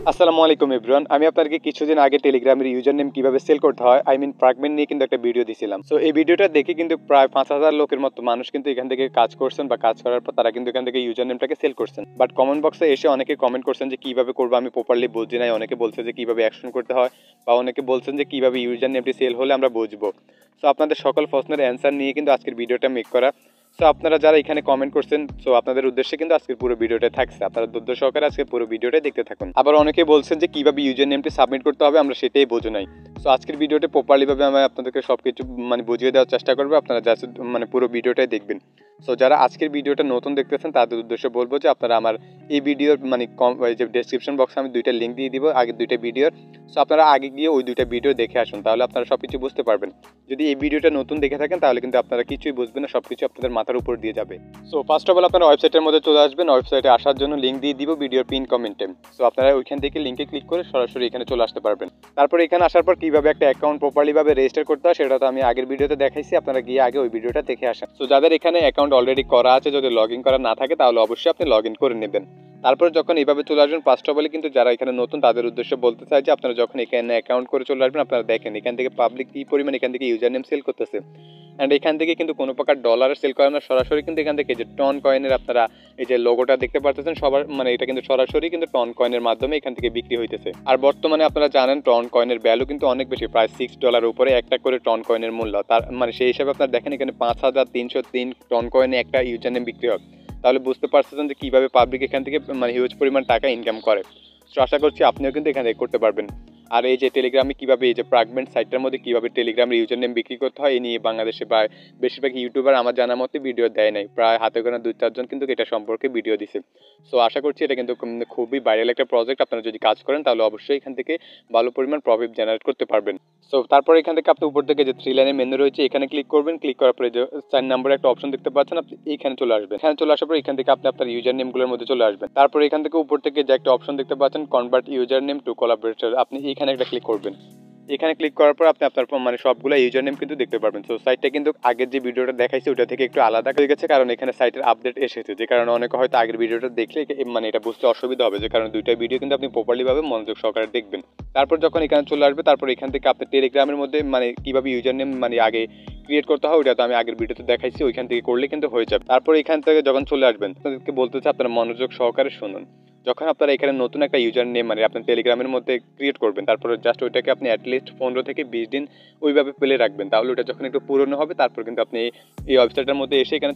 আসসালামু আলাইকুম এভরিওয়ান। আমি আপনাদেরকে কিছুদিন আগে টেলিগ্রামের ইউজার নেম কিভাবে সেল করতে হয় ফ্র্যাগমেন্ট নিয়ে কিন্তু একটা ভিডিও দিছিলাম। সো এই ভিডিওটা দেখে কিন্তু প্রায় 5,000 লোকের মতো মানুষ কিন্তু এখান থেকে কাজ করছেন বা কাজ করার পর তারা কিন্তু এখান থেকে ইউজার নেমটাকে সেল করছেন। বাট কমেন্ট বক্সে এসে অনেকে কমেন্ট করছেন যে কিভাবে করবো আমি প্রপারলি বুঝি নাই। অনেকে বলছে যে কিভাবে অ্যাকশন করতে হয় বা অনেকে বলছেন যে কিভাবে ইউজার নেমটি সেল হলে আমরা বুঝবো। সো আপনাদের সকল প্রশ্নের অ্যান্সার নিয়ে কিন্তু আজকের ভিডিওটা মেক করা। সো আপনারা যারা এখানে কমেন্ট করছেন, সো আপনাদের উদ্দেশ্যে কিন্তু আজকের পুরো ভিডিওটা থাকছে। আপনারা ধৈর্য সহকারে আজকে পুরো ভিডিওটা দেখতে থাকুন। আবার অনেকে বলছেন যে কিভাবে ইউজার নেমটি সাবমিট করতে হবে আমরা সেটাই বোঝো নাই। সো আজকের ভিডিওটা প্রপারলি ভাবে আমি আপনাদেরকে সবকিছু বুঝিয়ে দেওয়ার চেষ্টা করবো। আপনারা জাস্ট পুরো ভিডিওটাই দেখবেন। সো যারা আজকের ভিডিওটা নতুন দেখতেছেন তাদের উদ্দেশ্যে বলবো যে আপনারা আমার এই ভিডিওর যে ডেসক্রিপশন বক্সে আমি দুইটা লিঙ্ক দিয়ে দিব আগের দুইটা ভিডিওর। সো আপনারা আগে গিয়ে ওই দুইটা ভিডিও দেখে আসুন, তাহলে আপনারা সবকিছু বুঝতে পারবেন। যদি এই ভিডিওটা নতুন দেখে থাকেন তাহলে কিন্তু আপনারা কিছুই বুঝবেন না, সবকিছু আপনাদের মাথার উপর দিয়ে যাবে। সো ফার্স্ট অফ অল আপনারা ওয়েবসাইটের মধ্যে চলে আসবেন। ওয়েবসাইটে আসার জন্য লিঙ্ক দিয়ে দিব ভিডিওর পিন কমেন্টে। সো আপনারা ওইখান থেকে লিঙ্কে ক্লিক করে সরাসরি এখানে চলে আসতে পারবেন। তারপর এখানে আসার পর কিভাবে একটা অ্যাকাউন্ট প্রপারলি ভাবে রেজিস্টার করতে হয় সেটা তো আমি আগের ভিডিওতে দেখাইছি, আপনারা গিয়ে আগে ওই ভিডিওটা দেখে আসেন। সো যাদের এখানে অ্যাকাউন্ট অলরেডি করা আছে, যদি লগ ইন করা না থাকে তাহলে অবশ্যই আপনি লগ ইন করে নেবেন। তারপর যখন এইভাবে চলে আসবেন ফার্স্ট অফ অল কিন্তু যারা এখানে নতুন তাদের উদ্দেশ্যে বলতে চাই যে আপনারা যখন এখানে অ্যাকাউন্ট করে চলে আসবেন আপনারা দেখেন এখান থেকে পাবলিক কী পরিমাণ এখান থেকে ইউজার নেম সেল করতেছে। অ্যান্ড এখান থেকে কিন্তু কোনো প্রকার ডলারের সেল করে না, সরাসরি কিন্তু এখান থেকে যে টন কয়েনের আপনারা এই যে লোগোটা দেখতে পারতেছেন সবার এটা কিন্তু সরাসরি কিন্তু টন কয়েনের মাধ্যমে এখান থেকে বিক্রি হইতেছে। আর বর্তমানে আপনারা জানেন টন কয়েনের ভ্যালু কিন্তু অনেক বেশি, প্রায় $6 উপরে একটা করে টন কয়েনের মূল্য। তার সেই হিসাবে আপনারা দেখেন এখানে 5,303 টন কয়েনে একটা ইউজার নেম বিক্রি হয়। তাহলে বুঝতে পারছেন যে কীভাবে পাবলিক এখান থেকে হিউজ পরিমাণ টাকা ইনকাম করে। সো আশা করছি আপনিও কিন্তু এখান থেকে করতে পারবেন। আর এই যে টেলিগ্রামে কীভাবে এই যে ফ্র্যাগমেন্ট সাইটটার মধ্যে কীভাবে টেলিগ্রামের ইউজার নেম বিক্রি করতে হয় এই নিয়ে বাংলাদেশে বা বেশিরভাগ ইউটিউবার আমার জানা মতে ভিডিও দেয় নাই, প্রায় হাতে গোনা 2-4 জন কিন্তু এটা সম্পর্কে ভিডিও দিছে। সো আশা করছি এটা কিন্তু খুবই ভাইরাল একটা প্রজেক্ট। আপনারা যদি কাজ করেন তাহলে অবশ্যই এখান থেকে ভালো পরিমাণ প্রফিট জেনারেট করতে পারবেন। সো তারপর এখান থেকে আপনি উপর থেকে যে 3 লাইনের মেনু রয়েছে এখানে ক্লিক করবেন। ক্লিক করার পরে যে 4 নম্বরে একটা অপশন দেখতে পাচ্ছেন, আপনি এইখানে চলে আসবেন। এখানে চলে আসার পর এখান থেকে আপনি আপনার ইউজার নেমগুলোর মধ্যে চলে আসবেন। তারপর এখান থেকে উপর থেকে যে একটা অপশন দেখতে পাচ্ছেন convert user name two collaborator, আপনি এখানে একটা ক্লিক করবেন। এখানে ক্লিক করার পর আপনি আপনার সবগুলো ইউজার নেম কিন্তু দেখতে পারবেন। সো সাইটটা কিন্তু আগের যে ভিডিওটা দেখাইছি ওটা থেকে একটু আলাদা হয়ে গেছে, কারণ এখানে সাইটের আপডেট এসেছে, যে কারণে অনেকে হয়তো আগের ভিডিওটা দেখলে এটা বুঝতে অসুবিধা হবে, যে কারণে দুইটা ভিডিও কিন্তু আপনি প্রপারলি ভাবে মনোযোগ সহকারে দেখবেন। তারপর যখন এখানে চলে আসবে তারপর এখান থেকে আপনি টেলিগ্রামের মধ্যে কিভাবে ইউজার নেম আগে ক্রিয়েট করতে হয় ওটা তো আমি আগের ভিডিওতে দেখাইছি, ওইখান থেকে করলে কিন্তু হয়ে যাবে। তারপর এখান থেকে যখন চলে আসবেন আপনাদেরকে বলতে চাই আপনারা মনোযোগ সহকারে শুনুন। যখন আপনারা এখানে নতুন একটা ইউজার নেম আপনার টেলিগ্রামের মধ্যে ক্রিয়েট করবেন, তারপরে জাস্ট ওইটাকে আপনি অ্যাটলিস্ট 15 থেকে 20 দিন ওইভাবে ফেলে রাখবেন, তাহলে ওটা যখন একটু পুরনো হবে তারপর কিন্তু আপনি এই ওয়েবসাইটের মধ্যে এসে এখানে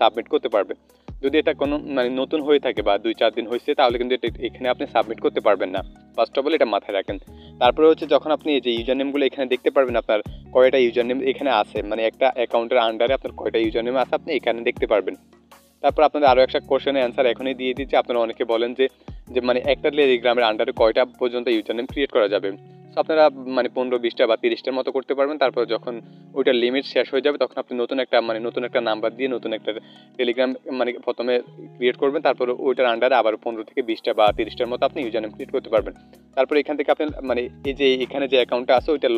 সাবমিট করতে পারবেন। যদি এটা কোনো নতুন হয়ে থাকে বা 2-4 দিন হয়েছে তাহলে কিন্তু এখানে আপনি সাবমিট করতে পারবেন না। ফার্স্ট অফ অল এটা মাথায় রাখেন। তারপরে হচ্ছে যখন আপনি এই যে ইউজার নেমগুলো এখানে দেখতে পারবেন আপনার কয়টা ইউজার নেম এখানে আছে, একটা অ্যাকাউন্টের আন্ডারে আপনার কয়টা ইউজার নেম আছে আপনি এখানে দেখতে পারবেন। তারপর আপনাদের আরও একটা কোশ্চেনের অ্যান্সার এখনই দিয়ে দিচ্ছি। আপনারা অনেকে বলেন যে একটা টেলিগ্রামের আন্ডারে কয়টা পর্যন্ত ইউজার নেম ক্রিয়েট করা যাবে। সো আপনারা 15-20টা বা 30টার মতো করতে পারবেন। তারপর যখন ওইটার লিমিট শেষ হয়ে যাবে তখন আপনি নতুন একটা নাম্বার দিয়ে নতুন একটা টেলিগ্রাম প্রথমে ক্রিয়েট করবেন। তারপর ওইটার আন্ডারে আবার 15 থেকে 20টা বা 30টার মতো আপনি ইউজার নেম ক্রিয়েট করতে পারবেন। তারপর এখান থেকে আপনি এই যে এখানে যে অ্যাকাউন্টটা আছে ওইটা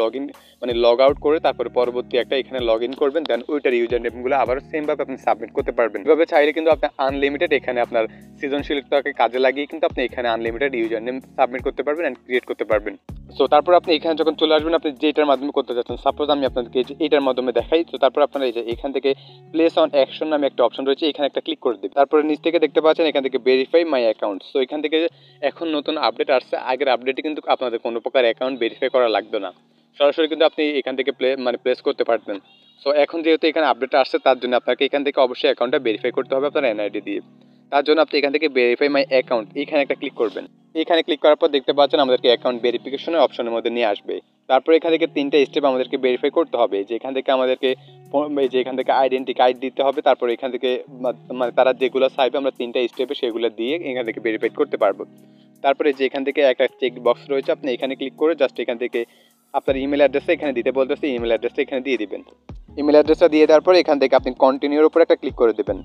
লগ আউট করে তারপরে পরবর্তী একটা এখানে লগ ইন করবেন, দেন ওইটার ইউজার নেমগুলো আবার সেমভাবে আপনি সাবমিট করতে পারবেন। এভাবে চাইলে কিন্তু আপনি আনলিমিটেড এখানে আপনার সৃজনশীলতাকে কাজে লাগিয়ে কিন্তু আপনি এখানে আনলিমিটেড ইউজার নেম সাবমিট করতে পারবেন অ্যান্ড ক্রিয়েট করতে পারবেন। সো তারপর আপনি এখানে যখন চলে আসবেন আপনি যেটার মাধ্যমে করতে চাচ্ছেন, সাপোজ আমি আপনাদেরকে এইটার মাধ্যমে দেখাই। তো তারপর আপনারা এই যে এখান থেকে প্লেস অন অ্যাকশন নামে একটা অপশন রয়েছে, এখানে একটা ক্লিক করে দিন। তারপরে নিচ থেকে দেখতে পাচ্ছেন এখান থেকে ভেরিফাই মাই অ্যাকাউন্ট। সো এখান থেকে এখন নতুন আপডেট আসছে, আগের আপডেটে কিন্তু আপনাদের কোনো প্রকার অ্যাকাউন্ট ভেরিফাই করা লাগতো না, সরাসরি কিন্তু আপনি এখান থেকে প্লেস করতে পারতেন। সো এখন যেহেতু এখানে আপডেট আসছে তার জন্য আপনাকে এখান থেকে অবশ্যই অ্যাকাউন্টটা ভেরিফাই করতে হবে আপনার এনআইডি দিয়ে। তার জন্য আপনি এখান থেকে ভেরিফাই মাই অ্যাকাউন্ট এখানে একটা ক্লিক করবেন। এখানে ক্লিক করার পর দেখতে পাচ্ছেন আমাদেরকে অ্যাকাউন্ট ভেরিফিকেশনের অপশনের মধ্যে নিয়ে আসবে। তারপর এখান থেকে 3টা স্টেপ আমাদেরকে ভেরিফাই করতে হবে, যে এখান থেকে আমাদেরকে এখান থেকে আইডেন্টি কার্ড দিতে হবে। তারপর এখান থেকে তারা যেগুলো চাইবে আমরা 3টা স্টেপে সেগুলো দিয়ে এখান থেকে ভেরিফাই করতে পারবো। তারপরে যে এখান থেকে একটা চেক বক্স রয়েছে আপনি এখানে ক্লিক করে জাস্ট এখান থেকে আপনার ইমেল অ্যাড্রেসটা এখানে দিতে বলতেছে, ইমেল অ্যাড্রেসটা এখানে দিয়ে দিবেন। ইমেল অ্যাড্রেসটা দিয়ে দেওয়ার পর এখান থেকে আপনি কন্টিনিউর উপর একটা ক্লিক করে দেবেন।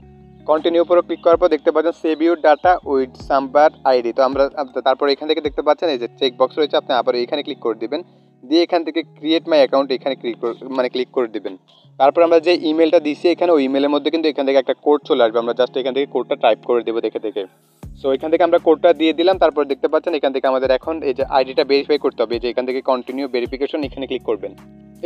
কন্টিনিউ উপরে ক্লিক করার পর দেখতে পাচ্ছেন save your data with sambar ID. তো আমরা তারপর এখান থেকে দেখতে পাচ্ছেন এই যে চেক বক্স রয়েছে, আপনি আবার এখানে ক্লিক করে দিবেন, দিয়ে এখান থেকে ক্রিয়েট মাই অ্যাকাউন্ট এখানে ক্লিক করে দিবেন। তারপর আমরা যে ইমেলটা দিছি এখানে ওই ইমেলের মধ্যে কিন্তু এখান থেকে একটা কোড চলে আসবে, আমরা জাস্ট এখান থেকে কোডটা টাইপ করে দেবো দেখে দেখে। সো এখান থেকে আমরা কোডটা দিয়ে দিলাম, তারপর দেখতে পাচ্ছেন এখান থেকে আমাদের এখন এই যে আইডিটা ভেরিফাই করতে হবে, যে এখান থেকে কন্টিনিউ ভেরিফিকেশন এখানে ক্লিক করবেন।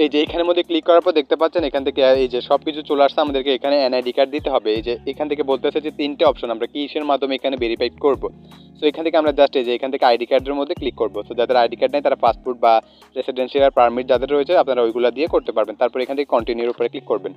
এই যে এখানের মধ্যে ক্লিক করার পর দেখতে পাচ্ছেন এখান থেকে এই যে সব কিছু চলে আসছে, আমাদেরকে এখানে এনআইডি কার্ড দিতে হবে। এই যে এখান থেকে বলতেছে যে 3টে অপশন আমরা কিসের মাধ্যমে এখানে ভেরিফাই করব। সো এখান থেকে আমরা জাস্ট এই যে এখান থেকে আইডি কার্ডের মধ্যে ক্লিক করব। সো যাদের আইডি কার্ড নেই তারা পাসপোর্ট বা রেসিডেন্সিয়াল পারমিট যাদের রয়েছে আপনারা ওইগুলো দিয়ে করতে পারবেন। তারপর এখান থেকে কন্টিনিউর উপরে ক্লিক করবেন।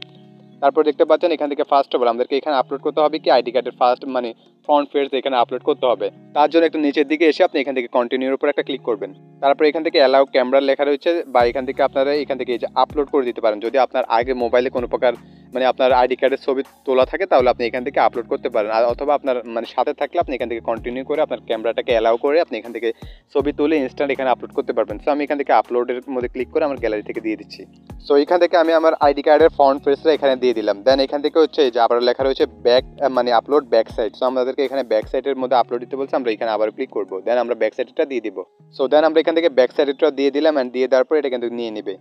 তারপর দেখতে পাচ্ছেন এখান থেকে ফার্স্ট অফ অল আমাদেরকে এখানে আপলোড করতে হবে কি আইডি কার্ডের ফার্স্ট মানে ফ্রন্ট পেজ এখানে আপলোড করতে হবে। তার জন্য একটু নিচের দিকে এসে আপনি এখান থেকে কন্টিনিউর উপর একটা ক্লিক করবেন। তারপর এখান থেকে অ্যালাউ ক্যামেরা লেখা রয়েছে, বা এখান থেকে আপনারা এখান থেকে এই যে আপলোড করে দিতে পারেন। যদি আপনার আগে মোবাইলে কোনো প্রকার মানে আপনার আইডি কার্ডের ছবি তোলা থাকে তাহলে আপনি এখান থেকে আপলোড করতে পারেন, আর অথবা আপনার মানে সাথে থাকলে আপনি এখান থেকে কন্টিনিউ করে আপনার ক্যামেরাটাকে অ্যালাউ করে আপনি এখান থেকে ছবি তুলে ইনস্ট্যান্ট এখানে আপলোড করতে পারবেন। সো আমি এখান থেকে আপলোডের মধ্যে ক্লিক করে আমার গ্যালারি থেকে দিয়ে দিচ্ছি। সো এখান থেকে আমি আমার আইডি কার্ডের ফ্রন্ট পেজটা এখানে দিয়ে দিলাম। দেন এখান থেকে হচ্ছে যে আবার লেখা রয়েছে ব্যাক মানে আপলোড ব্যাক সাইড। সো আমাদেরকে এখানে ব্যাক সাইডের মধ্যে আপলোড দিতে বলছে, আমরা এখানে আবার ক্লিক করবো। দেন আমরা ব্যাক সাইডটা দিয়ে দিব। সো দেন আমরা এখান থেকে ব্যাক সাইডটা দিয়ে দিলাম, অ্যান্ড দিয়ে দেওয়ার পর এটা কিন্তু নিয়ে নেবে।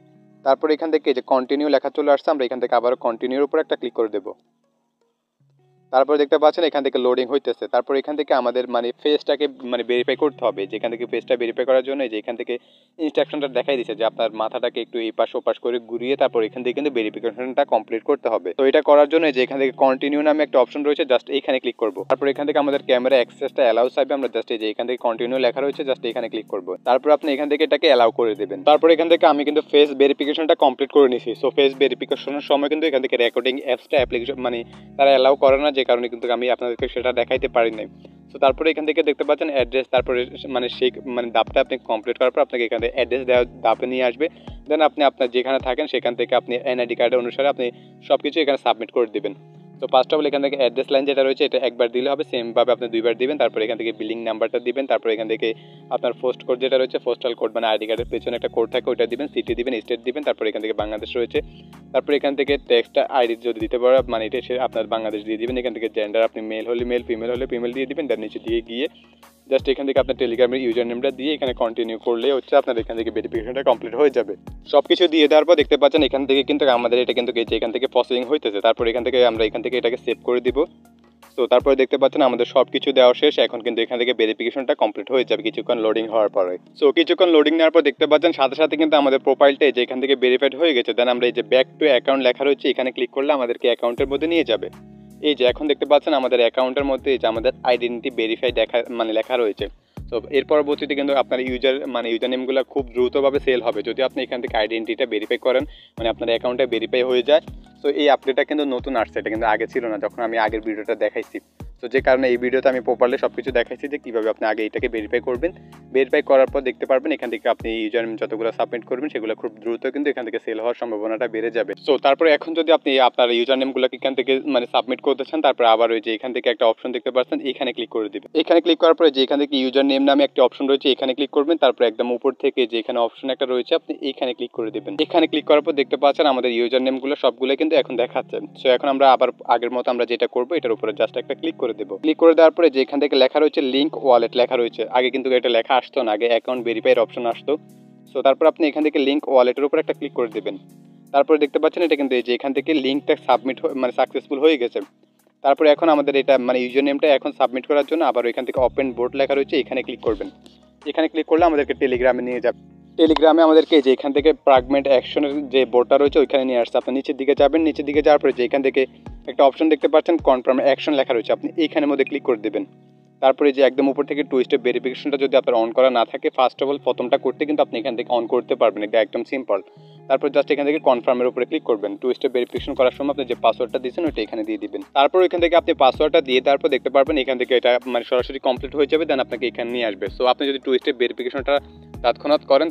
তারপর এখান থেকে যে কন্টিনিউ লেখা চলে আসছে, আমরা এখান থেকে আবার কন্টিনিউর উপর একটা ক্লিক করে দেবো। তারপর দেখতে পাচ্ছেন এখান থেকে লোডিং হইতেছে। তারপর এখান থেকে আমাদের মানে ফেসটাকে মানে ভেরিফাই করতে হবে। যেখান থেকে ফেসটা ভেরিফাই করার জন্য যে এখান থেকে ইনস্ট্রাকশনটা দেখাই দিচ্ছে যে আপনার মাথাটাকে একটু এই পাশ ওপাশ করে ঘুরিয়ে তারপর এখান থেকে কিন্তু ভেরিফিকেশনটা কমপ্লিট করতে হবে। তো এটা করার জন্য যে এখান থেকে কন্টিনিউ নামে একটা অপশন রয়েছে, জাস্ট এইখানে ক্লিক করব। তারপর এখান থেকে আমাদের ক্যামেরা অ্যাক্সেসটা অ্যালাউ চাইবে, আমরা জাস্ট এই যে এখান থেকে কন্টিনিউ লেখা রয়েছে জাস্ট এখানে ক্লিক করব। তারপর আপনি এখান থেকে এটাকে অ্যালাউ করে দেবেন। তারপর এখান থেকে আমি কিন্তু ফেস ভেরিফিকেশনটা কমপ্লিট করে নিয়েছি। সো ফেস ভেরিফিকেশনের সময় কিন্তু এখান থেকে রেকর্ডিং অ্যাপসটা অ্যাপ্লিকেশন মানে তারা অ্যালাউ করে না, যে কারণে কিন্তু আমি আপনাদেরকে সেটা দেখাইতে পারি নাই। সো তারপরে এখান থেকে দেখতে পাচ্ছেন অ্যাড্রেস, তারপরে মানে সেই মানে ধাপটা আপনি কমপ্লিট করার পর আপনাকে এখানে অ্যাড্রেস দেওয়া ধাপে নিয়ে আসবে। দেন আপনি আপনার যেখানে থাকেন সেখান থেকে আপনি এনআইডি কার্ডের অনুসারে আপনি সব কিছু এখানে সাবমিট করে দেবেন। তো ফার্স্ট অফ অল এখান থেকে অ্যাড্রেস লাইন যেটা রয়েছে এটা একবার দিলে হবে, সেমভাবে আপনি দুইবার দিবেন। তারপর এখান থেকে বিলিং নাম্বারটা দিবেন। তারপর এখান থেকে আপনার পোস্ট কোড যেটা রয়েছে পোস্টাল কোড মানে আইডি কার্ডের পেছনে একটা কোড থাকে ওইটা দিবেন, সিটি দিবেন, স্টেট দিবেন। তারপর এখান থেকে বাংলাদেশ রয়েছে। তারপর এখান থেকে টেক্সটটা আইডি যদি দিতে পারে মানে এটা সে আপনার বাংলাদেশ দিয়ে দিবেন। এখান থেকে জেন্ডার আপনি মেল হলে মেল, ফিমেল হলে ফিমেল দিয়ে দিবেন। তার নিচে দিয়ে গিয়ে জাস্ট এখান থেকে আপনার টেলিগ্রামের ইউজার নেমটা দিয়ে এখানে কন্টিনিউ করলে হচ্ছে আপনার এখান থেকে ভেরিফিকেশনটা কমপ্লিট হয়ে যাবে। সব কিছু দিয়ে দেওয়ার পর দেখতে পাচ্ছেন এখান থেকে কিন্তু আমাদের এটা কিন্তু এখান থেকে প্রসেসিং হইতেছে। তারপর এখান থেকে আমরা এখান থেকে এটাকে সেভ করে দিব। তো তারপরে দেখতে পাচ্ছেন আমাদের সব কিছু দেওয়া শেষ। এখন কিন্তু এখান থেকে ভেরিফিকেশনটা কমপ্লিট হয়ে যাবে কিছুক্ষণ লোডিং হওয়ার পরে। সো কিছুক্ষণ লোডিং নেওয়ার পর দেখতে পাচ্ছেন সাথে সাথে কিন্তু আমাদের প্রোফাইলটা এই যে এখান থেকে ভেরিফাইড হয়ে গেছে। দেন আমরা এই যে ব্যাক টু অ্যাকাউন্ট লেখা রয়েছে এখানে ক্লিক করলে আমাদেরকে অ্যাকাউন্টের মধ্যে নিয়ে যাবে। এই যে এখন দেখতে পাচ্ছেন আমাদের অ্যাকাউন্টের মধ্যে এই যে আমাদের আইডেন্টিটি ভেরিফাই মানে লেখা রয়েছে। তো এর পরবর্তীতে কিন্তু আপনার ইউজার নেমগুলো খুব দ্রুতভাবে সেল হবে যদি আপনি এখান থেকে আইডেন্টিটিটা ভেরিফাই করেন, মানে আপনার অ্যাকাউন্টটা ভেরিফাই হয়ে যায়। তো এই আপডেটটা কিন্তু নতুন আসছে, এটা কিন্তু আগে ছিল না যখন আমি আগের ভিডিওটা দেখাইছি। তো যে কারণে এই ভিডিওতে আমি প্রপারলি সব কিছু দেখাইছি যে কীভাবে আপনি আগে এটাকে ভেরিফাই করবেন। ভেরিফাই করার পর দেখতে পারবেন এখান থেকে আপনি ইউজার নেম যতগুলো সাবমিট করবেন সেগুলো খুব দ্রুত কিন্তু এখান থেকে সেল হওয়ার সম্ভাবনাটা বেড়ে যাবে। সো তারপরে এখন যদি আপনি আপনার ইউজার নেমগুলোকে এখান থেকে মানে সাবমিট করতে চান, তারপরে আবার ওই যে এখান থেকে একটা অপশন দেখতে পাচ্ছেন এখানে ক্লিক করে দিবেন। এখানে ক্লিক করার পরে যে এখান থেকে ইউজার নেম নামে একটা অপশন রয়েছে এখানে ক্লিক করবেন। তারপরে একদম উপর থেকে যে এখানে অপশন একটা রয়েছে আপনি এখানে ক্লিক করে দিবেন। এখানে ক্লিক করার পর দেখতে পাচ্ছেন আমাদের ইউজার নেমগুলো সবগুলো কিন্তু এখন দেখাচ্ছে। সো এখন আমরা আবার আগের মতো আমরা যেটা করবো এটার উপরে জাস্ট একটা ক্লিক করে দেবো। ক্লিক করে দেওয়ার পরে যে এখান থেকে লেখা রয়েছে লিঙ্ক ওয়ালেট লেখা রয়েছে, আগে কিন্তু এটা লেখা আসতো না, আগে অ্যাকাউন্ট ভেরিফাইয়ের অপশন আসতো। সো তারপর আপনি এখান থেকে লিঙ্ক ওয়ালেটের উপর একটা ক্লিক করে দেবেন। তারপরে দেখতে পাচ্ছেন এটা কিন্তু এই যে এখান থেকে লিঙ্কটা সাবমিট মানে সাকসেসফুল হয়ে গেছে। তারপরে এখন আমাদের এটা মানে ইউজার নেমটা এখন সাবমিট করার জন্য আবার এখান থেকে ওপেন বোর্ড লেখা রয়েছে এখানে ক্লিক করবেন। এখানে ক্লিক করলে আমাদেরকে টেলিগ্রামে নিয়ে যাবে। টেলিগ্রামে আমাদেরকে যে এখান থেকে প্রাগমেন্ট অ্যাকশনের যে বোর্ডটা রয়েছে ওইখানে নিয়ে আসছে। আপনি নিচের দিকে যাবেন, নিচের দিকে যাওয়ার পরে যে এখান থেকে একটা অপশন দেখতে পাচ্ছেন কনফার্ম অ্যাকশন লেখা রয়েছে, আপনি এইখানের মধ্যে ক্লিক করে দেবেন। তারপরে যে একদম উপর থেকে টু স্টেপ ভেরিফিকেশনটা যদি আপনার অন করা না থাকে, ফার্স্ট অফ অল প্রথমটা করতে কিন্তু আপনি এখান থেকে অন করতে পারবেন, এটা একদম সিম্পল। তারপর জাস্ট এখান থেকে কনফার্মের উপরে ক্লিক করবেন। টু স্টেপ ভেরিফিকেশন করার সময় আপনি যে পাসওয়ার্ডটা দিয়েছেন ওইটা এখানে দিয়ে দিবেন। তারপর এখান থেকে আপনি পাসওয়ার্ডটা দিয়ে তারপর দেখতে পারবেন এখান থেকে এটা মানে সরাসরি কমপ্লিট হয়ে যাবে, দেন আপনাকে এখানে নিয়ে আসবে। সো আপনি যদি টু স্টেপ ভেরিফিকেশনটা তৎক্ষণাৎ করেন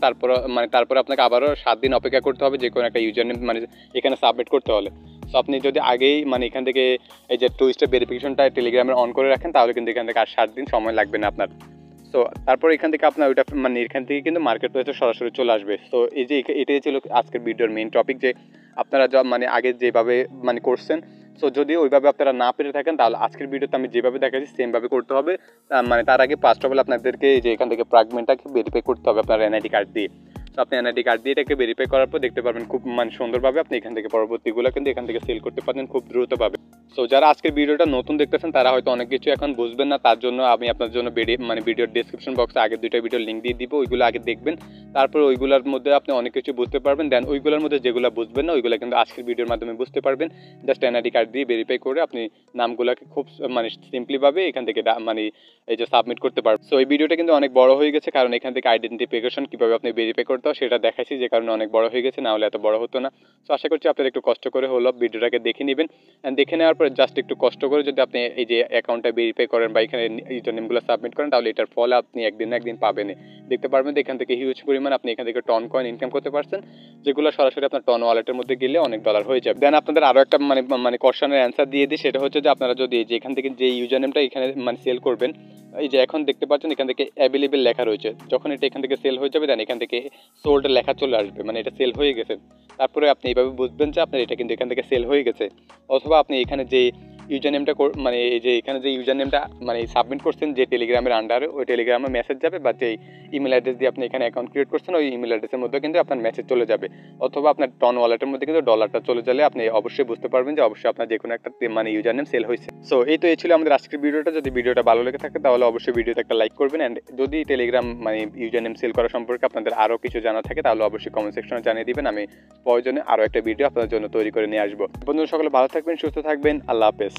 তারপর আপনাকে আবারও 7 দিন অপেক্ষা করতে হবে যে কোনো একটা ইউজার নেম মানে এখানে সাবমিট করতে হলে। সো আপনি যদি আগেই মানে এখান থেকে এই যে টু স্টেপ ভেরিফিকেশনটা টেলিগ্রামে অন করে রাখেন তাহলে কিন্তু এখান থেকে আর 7 দিন সময় লাগবে না আপনার। সো তারপর এখান থেকে আপনার ওইটা মানে এখান থেকে কিন্তু মার্কেট প্লেসে সরাসরি চলে আসবে। সো এই যে এটাই ছিল আজকের ভিডিওর মেইন টপিক, যে আপনারা মানে আগে যেভাবে মানে করছেন, সো যদি ওইভাবে আপনারা না পেরে থাকেন তাহলে আজকের ভিডিওতে আমি যেভাবে দেখাচ্ছি সেমভাবে করতে হবে। মানে তার আগে ফার্স্ট অফ অল আপনাদেরকে যে এখান থেকে প্রাগমেন্টটাকে ভেরিফাই করতে হবে আপনার এনআইডি কার্ড দিয়ে। সো আপনি এনআইডি কার্ড দিয়ে এটাকে ভেরিফাই করার পর দেখতে পারবেন খুব মানে সুন্দরভাবে আপনি এখান থেকে পরবর্তীগুলো কিন্তু এখান থেকে সেল করতে পারেন খুব দ্রুতভাবে। সো যারা আজকের ভিডিওটা নতুন দেখতেছেন তারা হয়তো অনেক কিছু এখন বুঝবেন না, তার জন্য আমি আপনার জন্য ভিডিওর ডেসক্রিপশন বক্সে আগের 2টা ভিডিও লিঙ্ক দিয়ে দিব, ওইগুলো আগে দেখবেন, তারপর ওইগুলোর মধ্যে আপনি অনেক কিছু বুঝতে পারবেন। দেন ওইগুলোর মধ্যে যেগুলো বুঝবেন না ওইগুলো কিন্তু আজকের ভিডিওর মাধ্যমে বুঝতে পারবেন। জাস্ট এনআইডি কার্ড দিয়ে ভেরিফাই করে আপনি নামগুলোকে খুব সিম্পলিভাবে এখান থেকে এই যে সাবমিট করতে পারবেন। সো এই ভিডিওটা কিন্তু অনেক বড় হয়ে গেছে, কারণ এখান থেকে আইডেন্টিফিকেশন কীভাবে আপনি ভেরিফাই করতে হয় সেটা দেখাইছি, যে কারণে অনেক বড় হয়ে গেছে, না হলে এত বড় হতো না। সো আশা করছি আপনারা একটু কষ্ট করে হলো ভিডিওটাকে দেখে নেবেন। দেখে নেওয়ার পরে জাস্ট একটু কষ্ট করে যদি আপনি এই যে অ্যাকাউন্টটা ভেরিফাই করেন বা এখানে ইউজার নেমগুলো সাবমিট করেন, তাহলে এটার ফল আপনি একদিন না একদিন পাবেন, দেখতে পারবেন। এখান থেকে হিউজ পরিমাণ আপনি এখান থেকে টন কয়েন ইনকাম করতে পারছেন, যেগুলো সরাসরি আপনার টন ওয়ালেটের মধ্যে গেলে অনেক ডলার হয়ে যাবে। দেন আপনাদের আরও একটা কোশ্চেনের অ্যান্সার দিয়ে দিই, সেটা হচ্ছে যে আপনারা যদি এই যে এখান থেকে যে ইউজার নেমটা এখানে সেল করবেন, এই যে এখন দেখতে পাচ্ছেন এখান থেকে অ্যাভেলেবেল লেখা রয়েছে, যখন এটা এখান থেকে সেল হয়ে যাবে দেন এখান থেকে সোল্ড লেখা চলে আসবে, এটা সেল হয়ে গেছে। তারপরে আপনি এইভাবে বুঝবেন যে আপনার এটা কিন্তু এখান থেকে সেল হয়ে গেছে। অথবা আপনি এখানে যে ইউজার নেমটা এই যে এখানে যে ইউজার নেমটা সাবমিট করছেন যে টেলিগ্রামের আন্ডারে, ওই টেলিগ্রামে মেসেজ যাবে, বা যে ইমেল অ্যাড্রেস দিয়ে আপনি এখানে অ্যাকাউন্ট ক্রিয়েট করছেন ওই ইমেল অ্যাড্রেসের মধ্যে কিন্তু আপনার মেসেজ চলে যাবে। অথবা আপনার টন ওয়ালেটের মধ্যে কিন্তু ডলারটা চলে গেলে আপনি অবশ্যই বুঝতে পারবেন যে অবশ্যই আপনার যে কোনো একটা ইউজার নেম সেল হয়েছে। সো এই ছিল আমাদের আজকের ভিডিওটা। যদি ভিডিওটা ভালো লেগে থাকে তাহলে অবশ্যই ভিডিওতে একটা লাইক করবেন। অ্যান্ড যদি টেলিগ্রাম ইউজার নেম সেল করা সম্পর্কে আপনাদের আরও কিছু জানা থাকে তাহলে অবশ্যই কমেন্ট সেকশনে জানিয়ে দিবেন, আমি প্রয়োজনে আরও একটা ভিডিও আপনাদের জন্য তৈরি করে নিয়ে আসবো। বন্ধুরা সকলে ভালো থাকবেন, সুস্থ থাকবেন, আল্লাহ হাফেজ।